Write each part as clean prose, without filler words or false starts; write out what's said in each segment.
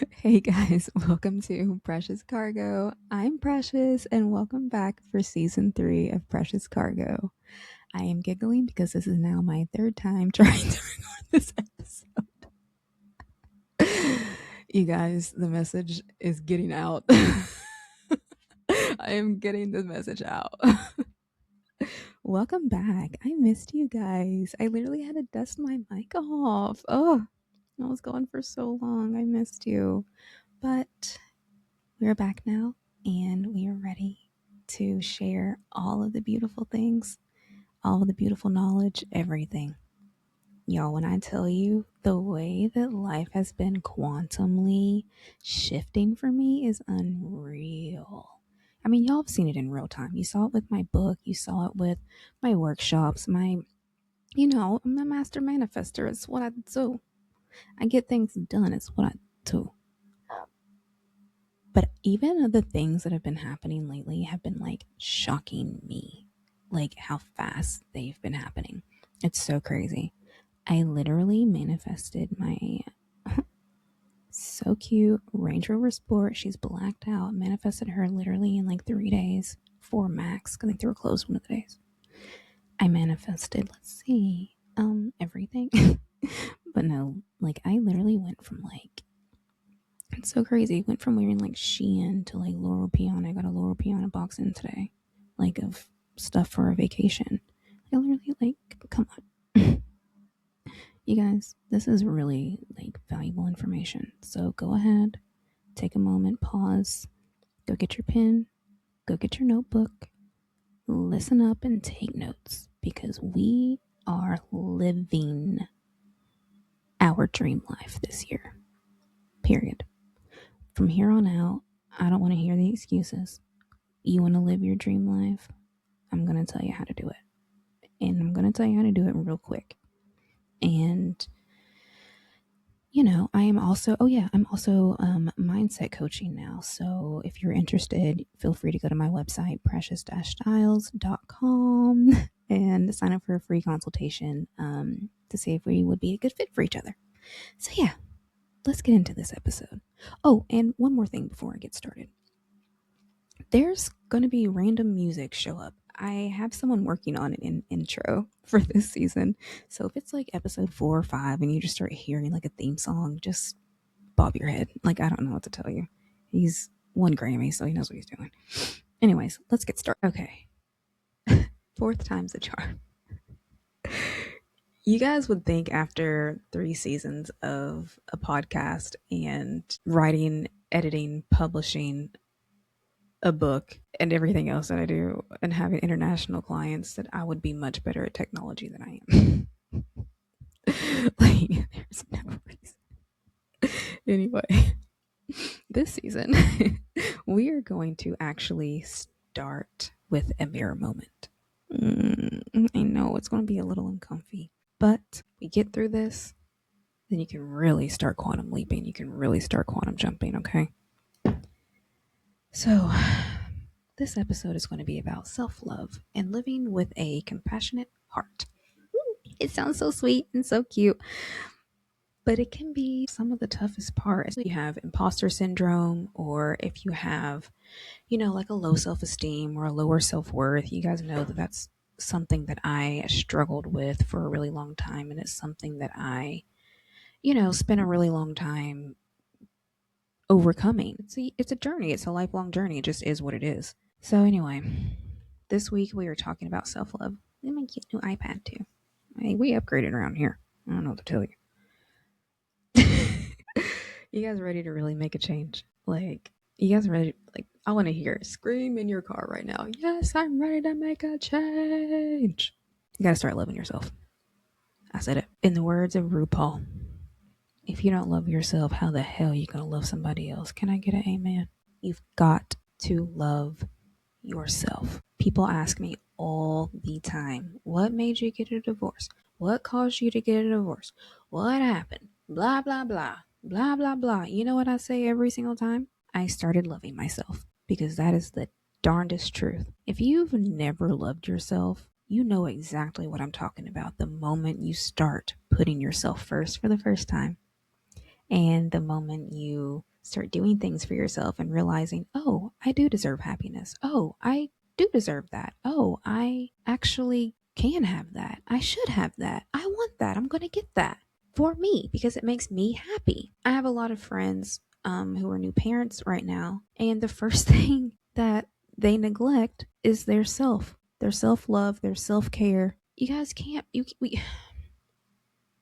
Hey guys, welcome to Precious Cargo. I'm Precious and welcome back for season 3 of Precious Cargo. I am giggling because this is now my third time trying to record this episode. You guys, the message is getting out. I am getting the message out. Welcome back. I missed you guys. I literally had to dust my mic off. Oh, I was gone for so long. I missed you. But we're back now and we are ready to share all of the beautiful things, all of the beautiful knowledge, everything. Y'all, when I tell you the way that life has been quantumly shifting for me is unreal. I mean, y'all have seen it in real time. You saw it with my book, you saw it with my workshops, I'm a master manifester. It's what I do. I get things done. It's what I do. But even the things that have been happening lately have been like shocking me, like how fast they've been happening. It's so crazy. I literally manifested my so cute Range Rover Sport. She's blacked out. Manifested her literally in like 3 days, 4 max. I think they were closed one of the days. I manifested, let's see, everything. But no, like I literally went from like, it's so crazy. Went from wearing like Shein to like Laurel Piana. I got a Laurel Piana box in today, like of stuff for a vacation. I literally like, come on. You guys, this is really like valuable information. So go ahead, take a moment, pause, go get your pen, go get your notebook, listen up and take notes because we are living our dream life this year. Period. From here on out, I don't want to hear the excuses. You want to live your dream life? I'm going to tell you how to do it. And I'm going to tell you how to do it real quick. And, I'm also mindset coaching now. So if you're interested, feel free to go to my website, precious-styles.com, and sign up for a free consultation to see if we would be a good fit for each other. So yeah, let's get into this episode. Oh, and one more thing before I get started. There's going to be random music show up. I have someone working on an intro for this season. So if it's like episode 4 or 5 and you just start hearing like a theme song, just bob your head. Like, I don't know what to tell you. He's won Grammy, so he knows what he's doing. Anyways, let's get started. Okay. Fourth time's a charm. You guys would think after 3 seasons of a podcast and writing, editing, publishing a book and everything else that I do and having international clients that I would be much better at technology than I am. Like, there's no reason. Anyway, this season, we are going to actually start with a mirror moment. I know it's going to be a little uncomfy, but we get through this, then you can really start quantum leaping. You can really start quantum jumping, okay? So, this episode is going to be about self-love and living with a compassionate heart. It sounds so sweet and so cute, but it can be some of the toughest parts. If you have imposter syndrome, or if you have, like a low self-esteem or a lower self-worth, you guys know that that's something that I struggled with for a really long time. And it's something that I, spent a really long time overcoming. It's a journey. It's a lifelong journey. It just is what it is. So anyway, this week we are talking about self-love. Let me get a new iPad too. Hey, we upgraded around here. I don't know what to tell you. You guys ready to really make a change? Like, you guys ready? Like, I want to hear it. Scream in your car right now. Yes, I'm ready to make a change. You gotta start loving yourself. I said it. In the words of RuPaul, if you don't love yourself, how the hell are you gonna love somebody else? Can I get an amen? You've got to love yourself. People ask me all the time, what made you get a divorce? What caused you to get a divorce? What happened? Blah, blah, blah, blah, blah, blah. You know what I say every single time? I started loving myself, because that is the darndest truth. If you've never loved yourself, you know exactly what I'm talking about the moment you start putting yourself first for the first time. And the moment you start doing things for yourself and realizing, oh, I do deserve happiness. Oh, I do deserve that. Oh, I actually can have that. I should have that. I want that. I'm going to get that for me because it makes me happy. I have a lot of friends who are new parents right now, and the first thing that they neglect is their self love, their self care. You guys can't,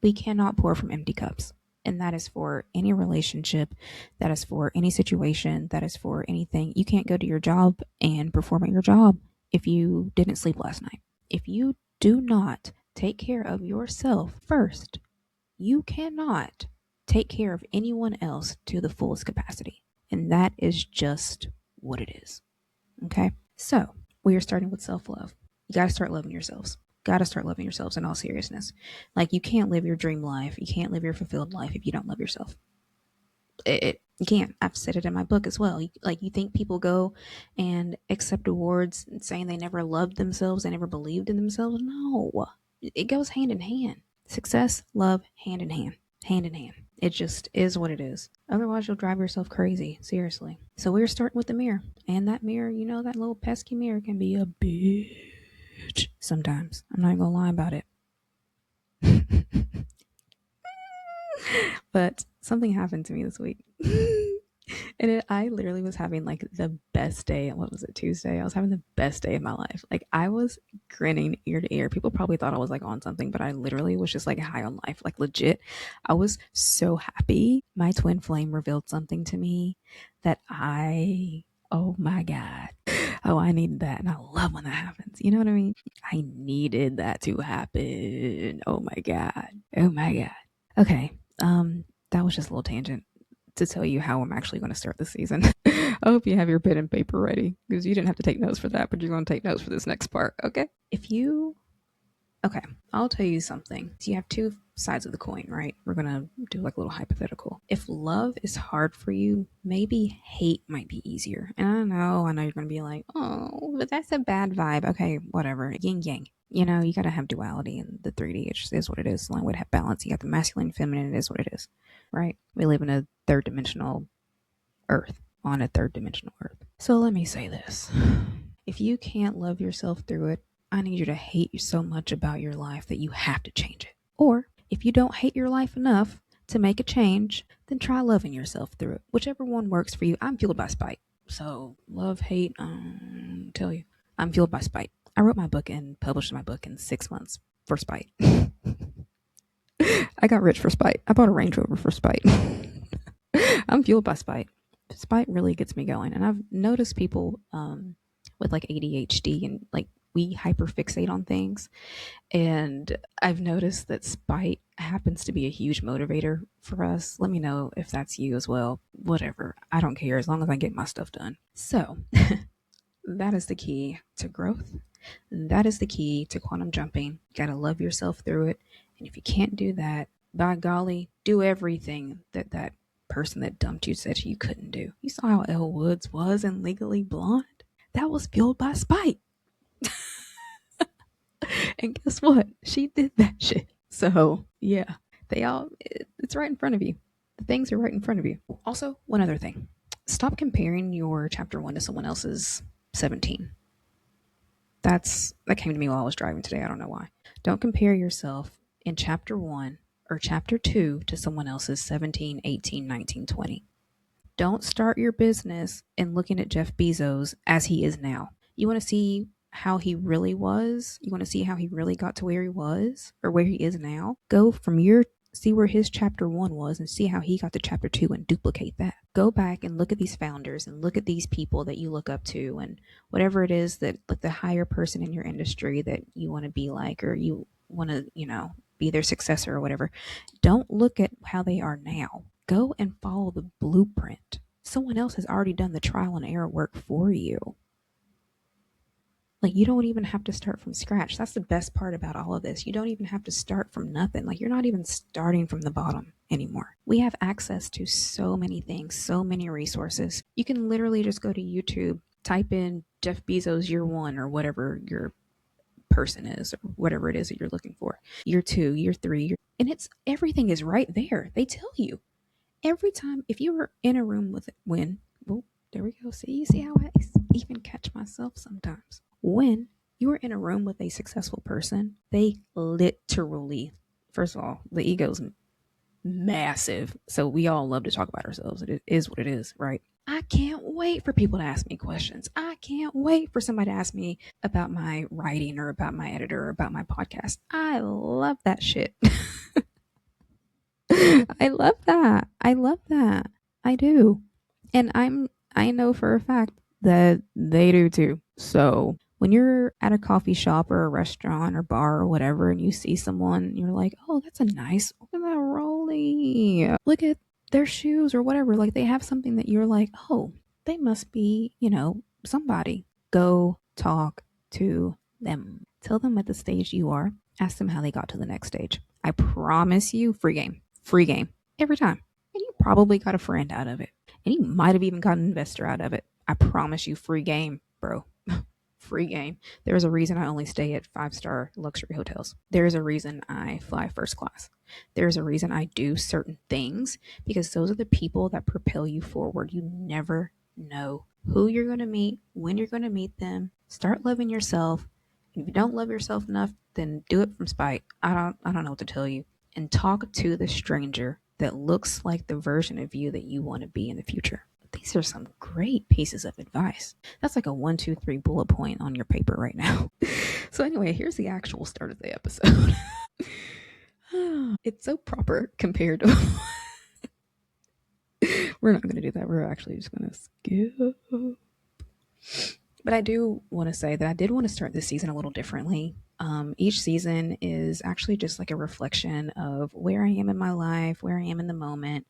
we cannot pour from empty cups. And that is for any relationship, that is for any situation, that is for anything. You can't go to your job and perform at your job if you didn't sleep last night. If you do not take care of yourself first, you cannot take care of anyone else to the fullest capacity. And that is just what it is. Okay? So, we are starting with self love. You got to start loving yourselves. Got to start loving yourselves in all seriousness. Like, you can't live your dream life, you can't live your fulfilled life if you don't love yourself. You can't. I've said it in my book as well. You think people go and accept awards saying they never loved themselves, they never believed in themselves? No, it goes hand in hand. Success, love, hand in hand, hand in hand. It just is what it is. Otherwise, you'll drive yourself crazy. Seriously. So we're starting with the mirror, and that mirror, that little pesky mirror can be a bitch sometimes. I'm not gonna lie about it. But something happened to me this week. I literally was having like the best day. What was it, Tuesday? I was having the best day of my life. Like, I was grinning ear to ear. People probably thought I was like on something, but I literally was just like high on life. Like, legit, I was so happy. My twin flame revealed something to me that oh my God. Oh, I needed that. And I love when that happens. You know what I mean? I needed that to happen. Oh my God. Oh my God. Okay. That was just a little tangent to tell you how I'm actually going to start the season. I hope you have your pen and paper ready because you didn't have to take notes for that, but you're going to take notes for this next part. Okay. Okay, I'll tell you something. So you have two sides of the coin, right? We're going to do like a little hypothetical. If love is hard for you, maybe hate might be easier. And I know you're going to be like, oh, but that's a bad vibe. Okay, whatever. Yin yang. You got to have duality in the 3D. It just is what it is. The only way to have balance, you got the masculine and feminine. It is what it is, right? We live in a third dimensional earth, on a third dimensional earth. So let me say this. If you can't love yourself through it, I need you to hate you so much about your life that you have to change it. Or if you don't hate your life enough to make a change, then try loving yourself through it. Whichever one works for you. I'm fueled by spite. So love, hate, tell you. I'm fueled by spite. I wrote my book and published my book in 6 months for spite. I got rich for spite. I bought a Range Rover for spite. I'm fueled by spite. Spite really gets me going. And I've noticed people with like ADHD and like we hyperfixate on things. And I've noticed that spite happens to be a huge motivator for us. Let me know if that's you as well. Whatever. I don't care as long as I get my stuff done. So that is the key to growth. That is the key to quantum jumping. You got to love yourself through it. And if you can't do that, by golly, do everything that person that dumped you said you couldn't do. You saw how Elle Woods was in Legally Blonde? That was fueled by spite. And guess what? She did that shit. So, yeah, it's right in front of you. The things are right in front of you. Also, one other thing. Stop comparing your chapter 1 to someone else's 17. That came to me while I was driving today. I don't know why. Don't compare yourself in chapter 1 or chapter 2 to someone else's 17, 18, 19, 20. Don't start your business in looking at Jeff Bezos as he is now. You want to see how he really was? You want to see how he really got to where he was or where he is now? Go from see where his chapter 1 was and see how he got to chapter 2 and duplicate that. Go back and look at these founders and look at these people that you look up to and whatever it is that like the higher person in your industry that you want to be like or you want to, be their successor or whatever. Don't look at how they are now. Go and follow the blueprint. Someone else has already done the trial and error work for you. Like, you don't even have to start from scratch. That's the best part about all of this. You don't even have to start from nothing. Like, you're not even starting from the bottom anymore. We have access to so many things, so many resources. You can literally just go to YouTube, type in Jeff Bezos year 1 or whatever your person is or whatever it is that you're looking for. Year 2, year 3, and everything is right there. They tell you. Every time, if you were in a room with it, when, oh, there we go. See, you see how I even catch myself sometimes. When you are in a room with a successful person, they literally, first of all, the ego's massive. So we all love to talk about ourselves. It is what it is, right? I can't wait for people to ask me questions. I can't wait for somebody to ask me about my writing or about my editor or about my podcast. I love that shit. I love that. I love that. I do. And I know for a fact that they do too. So when you're at a coffee shop or a restaurant or bar or whatever and you see someone, you're like, oh, that's a nice, look at that rolly. Look at their shoes or whatever. Like they have something that you're like, oh, they must be, somebody. Go talk to them. Tell them at the stage you are. Ask them how they got to the next stage. I promise you, free game. Free game. Every time. And you probably got a friend out of it. And you might have even got an investor out of it. I promise you, free game, bro. Free game. There's a reason I only stay at 5-star luxury hotels. There's a reason I fly first class. There's a reason I do certain things because those are the people that propel you forward. You never know who you're going to meet, when you're going to meet them. Start loving yourself. If you don't love yourself enough, then do it from spite. I don't know what to tell you. And talk to the stranger that looks like the version of you that you want to be in the future. These are some great pieces of advice. That's like a 1, 2, 3 bullet point on your paper right now. So anyway, here's the actual start of the episode. It's so proper compared to we're not going to do that. We're actually just going to skip. But I do want to say that I did want to start this season a little differently. Each season is actually just like a reflection of where I am in my life, where I am in the moment.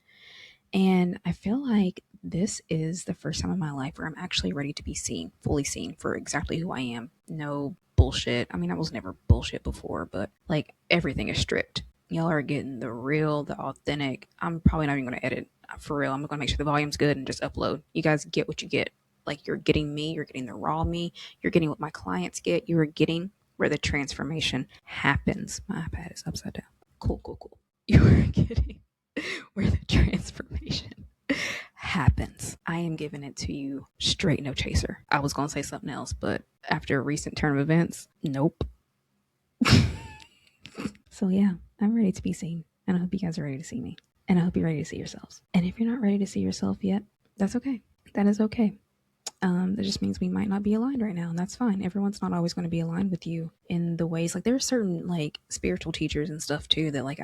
And I feel like this is the first time in my life where I'm actually ready to be seen, fully seen for exactly who I am. No bullshit. I mean, I was never bullshit before, but like everything is stripped. Y'all are getting the real, the authentic. I'm probably not even going to edit for real. I'm going to make sure the volume's good and just upload. You guys get what you get. Like you're getting me, you're getting the raw me, you're getting what my clients get, you're getting where the transformation happens. My iPad is upside down. Cool. You're getting where the transformation happens. I am giving it to you straight, no chaser. I was going to say something else, but after a recent turn of events, nope. So yeah, I'm ready to be seen. And I hope you guys are ready to see me. And I hope you're ready to see yourselves. And if you're not ready to see yourself yet, that's okay. That is okay. That just means we might not be aligned right now, and that's fine. Everyone's not always going to be aligned with you in the ways like there are certain like spiritual teachers and stuff too that like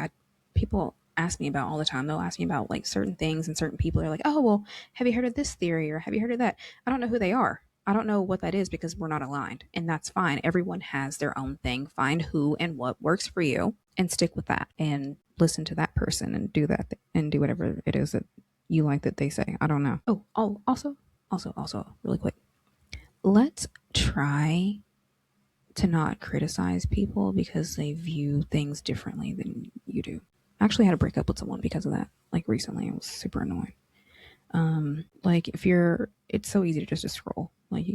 people ask me about all the time. They'll ask me about like certain things and certain people. They're like, oh well, have you heard of this theory or have you heard of that? I don't know who they are. I don't know what that is because we're not aligned, and that's fine. Everyone has their own thing. Find who and what works for you and stick with that and listen to that person and do that and do whatever it is that you like that they say. I don't know. Oh, also, really quick, let's try to not criticize people because they view things differently than you do. I actually had to break up with someone because of that. Like recently, it was super annoying. Like it's so easy to just scroll. Like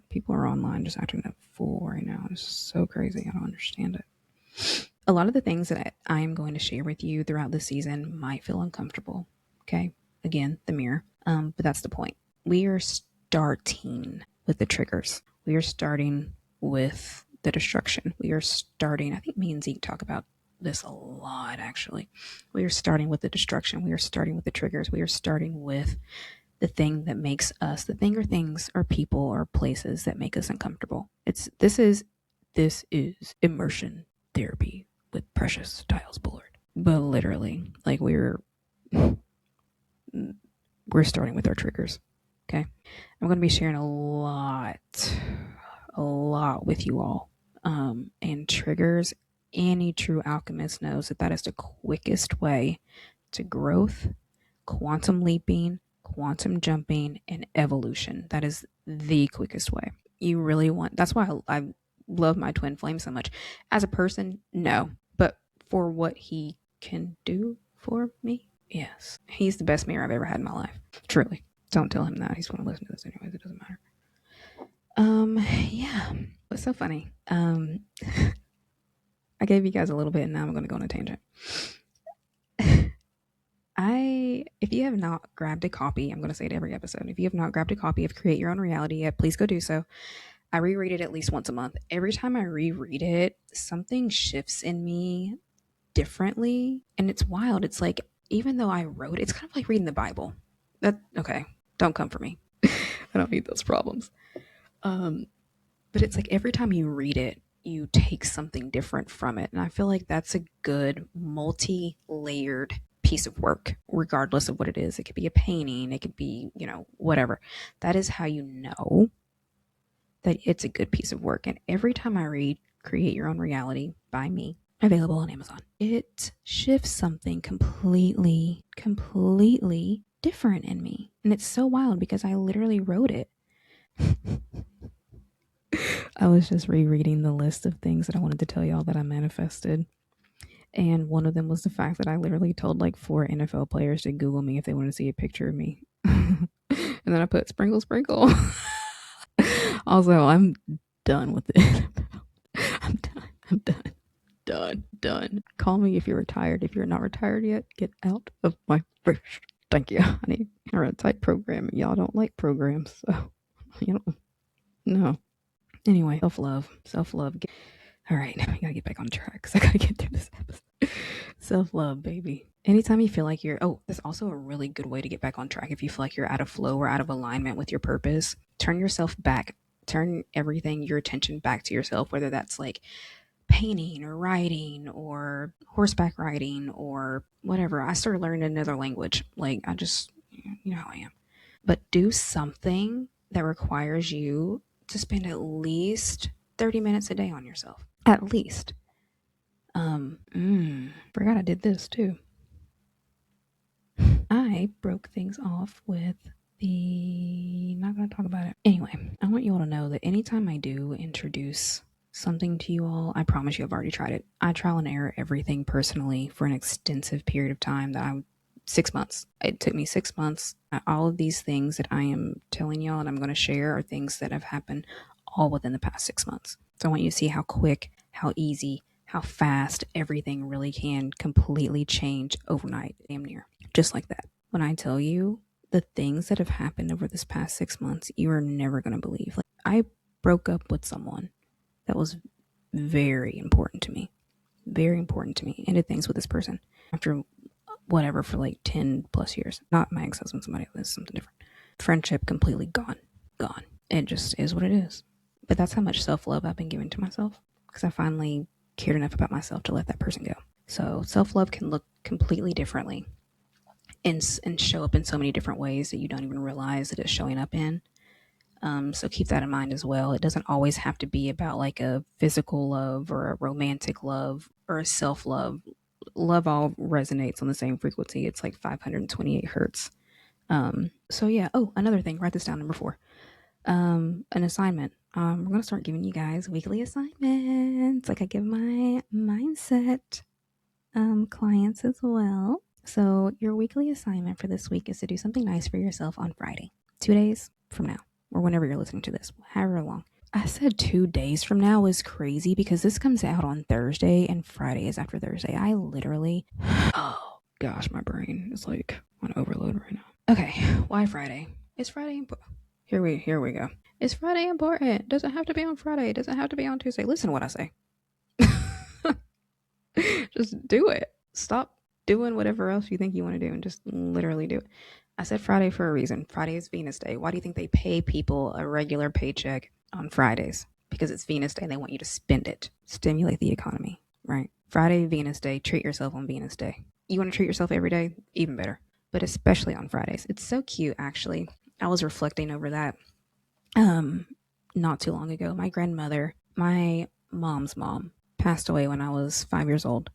people are online just acting a fool right now. It's so crazy. I don't understand it. A lot of the things that I am going to share with you throughout this season might feel uncomfortable. Okay, again, the mirror. But that's the point. We are starting with the triggers. We are starting with the destruction. We are starting, I think me and Zeke talk about this a lot actually. We are starting with the destruction. We are starting with the triggers. We are starting with the thing that makes us, the thing or things or people or places that make us uncomfortable. This is immersion therapy with Precious Bullard. But literally, like we're starting with our triggers. Okay. I'm going to be sharing a lot with you all. And triggers, any true alchemist knows that is the quickest way to growth, quantum leaping, quantum jumping, and evolution. That is the quickest way. You really want, that's why I love my twin flame so much. As a person, no. But for what he can do for me, yes. He's the best mirror I've ever had in my life. Truly. Don't tell him that. He's going to listen to this anyways. It doesn't matter. Yeah. It's so funny. I gave you guys a little bit and now I'm going to go on a tangent. If you have not grabbed a copy, I'm going to say it every episode. If you have not grabbed a copy of Create Your Own Reality yet, please go do so. I reread it at least once a month. Every time I reread it, something shifts in me differently. And it's wild. It's like, even though I wrote it, it's kind of like reading the Bible. Okay, don't come for me. I don't need those problems. But it's like every time you read it, you take something different from it. And I feel like that's a good multi layered piece of work, regardless of what it is. It could be a painting, it could be, whatever. That is how you know that it's a good piece of work. And every time I read Create Your Own Reality by me, available on Amazon, it shifts something completely, completely different in me. And it's so wild because I literally wrote it. I was just rereading the list of things that I wanted to tell y'all that I manifested. And one of them was the fact that I literally told like 4 NFL players to Google me if they wanted to see a picture of me. And then I put sprinkle, sprinkle. Also, I'm done with it. I'm done. I'm done. Done. Call me if you're retired. If you're not retired yet, get out of my fridge. Thank you. I need a tight program. Y'all don't like programs, so no. Anyway, self-love. All right, we gotta get back on track because I gotta get through this episode. Self-love, baby. Anytime you feel like that's also a really good way to get back on track. If you feel like you're out of flow or out of alignment with your purpose, turn yourself back. Turn your attention back to yourself, whether that's like painting or writing or horseback riding or whatever. I started learning another language. Like, I just, how I am. But do something that requires you to spend at least 30 minutes a day on yourself. At least. Forgot I did this too. I broke things off with not gonna talk about it. Anyway, I want you all to know that anytime I do introduce something to you all, I promise you I've already tried it. I trial and error everything personally for an extensive period of time 6 months. It took me 6 months. All of these things that I am telling y'all and I'm going to share are things that have happened all within the past 6 months. So I want you to see how quick, how easy, how fast everything really can completely change overnight, damn near. Just like that. When I tell you the things that have happened over this past 6 months, you are never going to believe. Like, I broke up with someone that was very important to me. Very important to me. Ended things with this person after whatever for like 10 plus years. Not my ex-husband, somebody else, something different. Friendship completely gone. It just is what it is. But that's how much self-love I've been giving to myself because I finally cared enough about myself to let that person go. So self-love can look completely differently and show up in so many different ways that you don't even realize that it's showing up in. So keep that in mind as well. It doesn't always have to be about like a physical love or a romantic love or a self-love. Love all resonates on the same frequency. It's like 528 hertz. So yeah. Oh, another thing. Write this down. Number 4. An assignment. We're gonna start giving you guys weekly assignments. Like I give my mindset clients as well. So your weekly assignment for this week is to do something nice for yourself on Friday, 2 days from now, or whenever you're listening to this, however long. I said 2 days from now is crazy because this comes out on Thursday and Friday is after Thursday. I literally, oh gosh, my brain is like on overload right now. Okay, why Friday? Is Friday important? Here we go. Is Friday important? Doesn't have to be on Friday. Doesn't have to be on Tuesday. Listen to what I say. Just do it. Stop doing whatever else you think you want to do and just literally do it. I said Friday for a reason. Friday is Venus Day. Why do you think they pay people a regular paycheck on Fridays? Because it's Venus Day and they want you to spend it. Stimulate the economy, right? Friday, Venus Day. Treat yourself on Venus Day. You want to treat yourself every day? Even better. But especially on Fridays. It's so cute, actually. I was reflecting over that not too long ago. My grandmother, my mom's mom, passed away when I was 5 years old.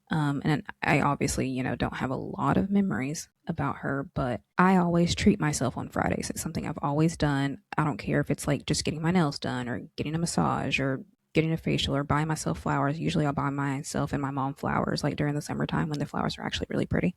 And I obviously, don't have a lot of memories about her, but I always treat myself on Fridays. It's something I've always done. I don't care if it's like just getting my nails done or getting a massage or getting a facial or buying myself flowers. Usually I'll buy myself and my mom flowers like during the summertime when the flowers are actually really pretty.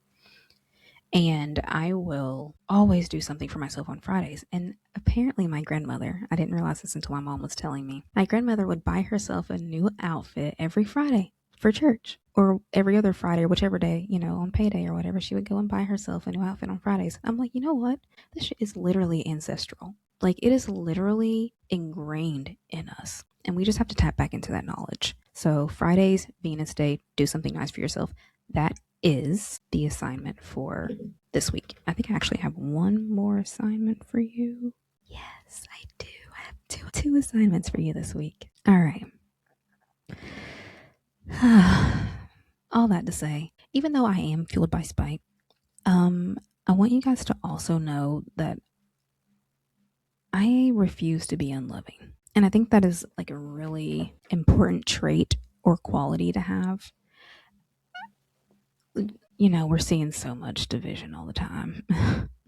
And I will always do something for myself on Fridays. And apparently my grandmother, I didn't realize this until my mom was telling me, my grandmother would buy herself a new outfit every Friday for church. Or every other Friday or whichever day, on payday or whatever, she would go and buy herself a new outfit on Fridays. I'm like, you know what? This shit is literally ancestral. Like, it is literally ingrained in us. And we just have to tap back into that knowledge. So Fridays, Venus Day, do something nice for yourself. That is the assignment for this week. I think I actually have one more assignment for you. Yes, I do. I have two assignments for you this week. All right. All that to say, even though I am fueled by spite, I want you guys to also know that I refuse to be unloving. And I think that is like a really important trait or quality to have. We're seeing so much division all the time.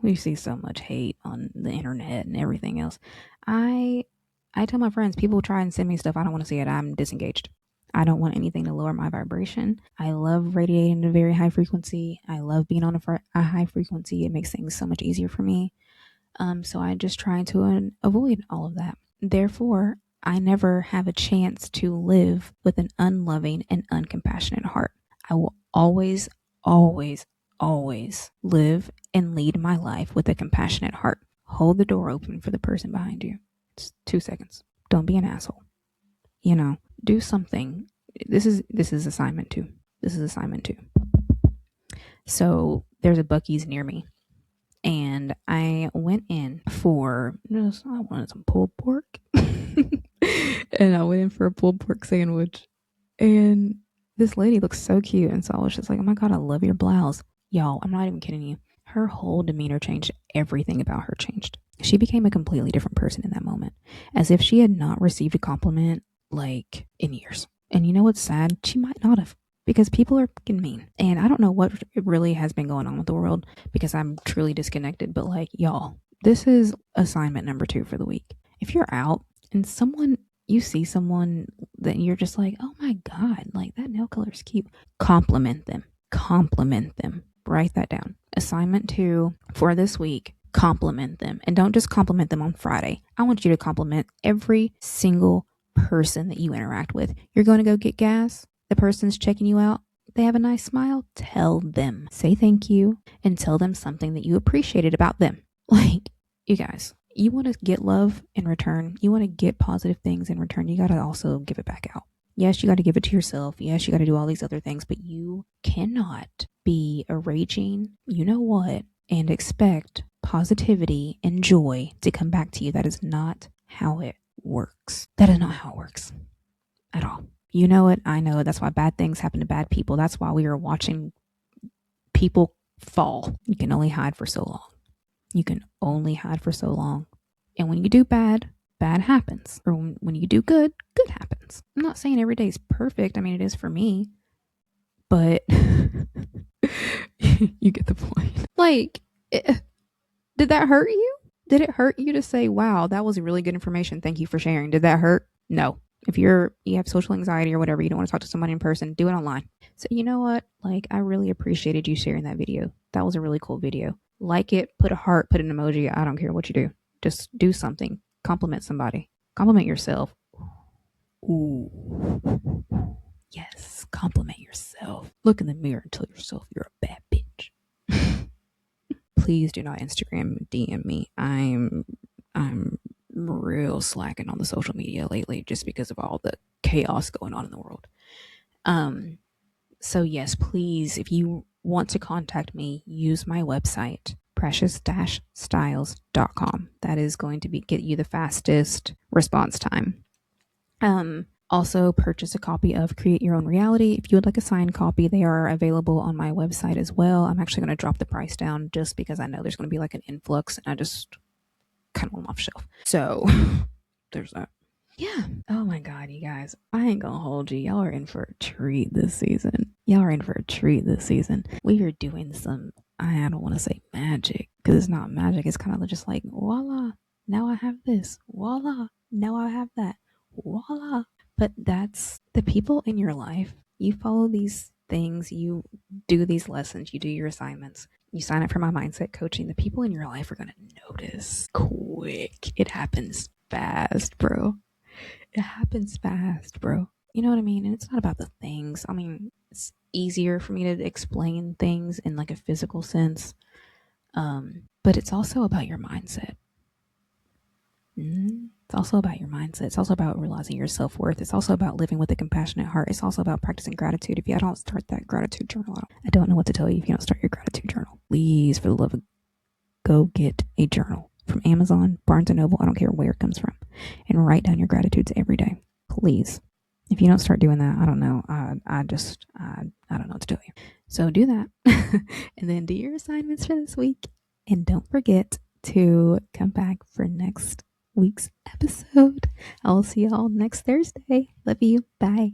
We see so much hate on the internet and everything else. I tell my friends, people try and send me stuff, I don't want to see it. I'm disengaged. I don't want anything to lower my vibration. I love radiating at a very high frequency. I love being on a high frequency. It makes things so much easier for me. So I just try to avoid all of that. Therefore, I never have a chance to live with an unloving and uncompassionate heart. I will always, always, always live and lead my life with a compassionate heart. Hold the door open for the person behind you. It's 2 seconds. Don't be an asshole. Do something. This is assignment 2. This is assignment 2. So there's a Buc-ee's near me. And I went in for, I wanted some pulled pork. And I went in for a pulled pork sandwich. And this lady looks so cute. And so I was just like, oh my God, I love your blouse. Y'all, I'm not even kidding you. Her whole demeanor changed. Everything about her changed. She became a completely different person in that moment. As if she had not received a compliment like in years. And you know what's sad? She might not have. Because people are fucking mean. And I don't know what really has been going on with the world because I'm truly disconnected. But like, y'all, this is assignment number 2 for the week. If you're out and you see someone that you're just like, oh my God, like that nail color is cute. Compliment them. Compliment them. Write that down. Assignment 2 for this week. Compliment them. And don't just compliment them on Friday. I want you to compliment every single person that you interact with. You're going to go get gas. The person's checking you out. They have a nice smile. Tell them. Say thank you and tell them something that you appreciated about them. Like, you guys, you want to get love in return. You want to get positive things in return. You got to also give it back out. Yes, you got to give it to yourself. Yes, you got to do all these other things, but you cannot be a raging, you know what, and expect positivity and joy to come back to you. That is not how it works. That is not how it works at all. You know it. I know it. That's why bad things happen to bad people. That's why we are watching people fall. You can only hide for so long. You can only hide for so long. And when you do bad, bad happens. Or when you do good, good happens. I'm not saying every day is perfect. I mean, it is for me. But you get the point. Like, did that hurt you? Did it hurt you to say, wow, that was really good information. Thank you for sharing. Did that hurt? No. If you have social anxiety or whatever, you don't want to talk to somebody in person, do it online. So you know what? Like, I really appreciated you sharing that video. That was a really cool video. Like it, put a heart, put an emoji. I don't care what you do. Just do something. Compliment somebody. Compliment yourself. Ooh. Yes, compliment yourself. Look in the mirror and tell yourself you're a bad bitch. Please do not Instagram DM me. I'm real slacking on the social media lately just because of all the chaos going on in the world. So yes, please, if you want to contact me, use my website, precious-styles.com. That is going to get you the fastest response time. Also, purchase a copy of Create Your Own Reality. If you would like a signed copy, they are available on my website as well. I'm actually going to drop the price down just because I know there's going to be like an influx and I just kind of want them off shelf. So there's that. Yeah. Oh my God, you guys. I ain't gonna hold you. Y'all are in for a treat this season. We are doing some, I don't want to say magic because it's not magic. It's kind of just like, voila, now I have this. Voila, now I have that. Voila. But that's the people in your life. You follow these things, you do these lessons, you do your assignments, you sign up for my mindset coaching. The people in your life are going to notice quick. It happens fast, bro. It happens fast, bro. You know what I mean? And it's not about the things. I mean, it's easier for me to explain things in like a physical sense. But it's also about your mindset. It's also about your mindset. It's also about realizing your self worth. It's also about living with a compassionate heart. It's also about practicing gratitude. If you don't start that gratitude journal, I don't know what to tell you if you don't start your gratitude journal. Please, for the love of, go get a journal from Amazon, Barnes and Noble. I don't care where it comes from, and write down your gratitudes every day. Please. If you don't start doing that, I don't know. I don't know what to tell you. So do that, and then do your assignments for this week, and don't forget to come back for next week's episode. I'll see y'all next Thursday. Love you. Bye.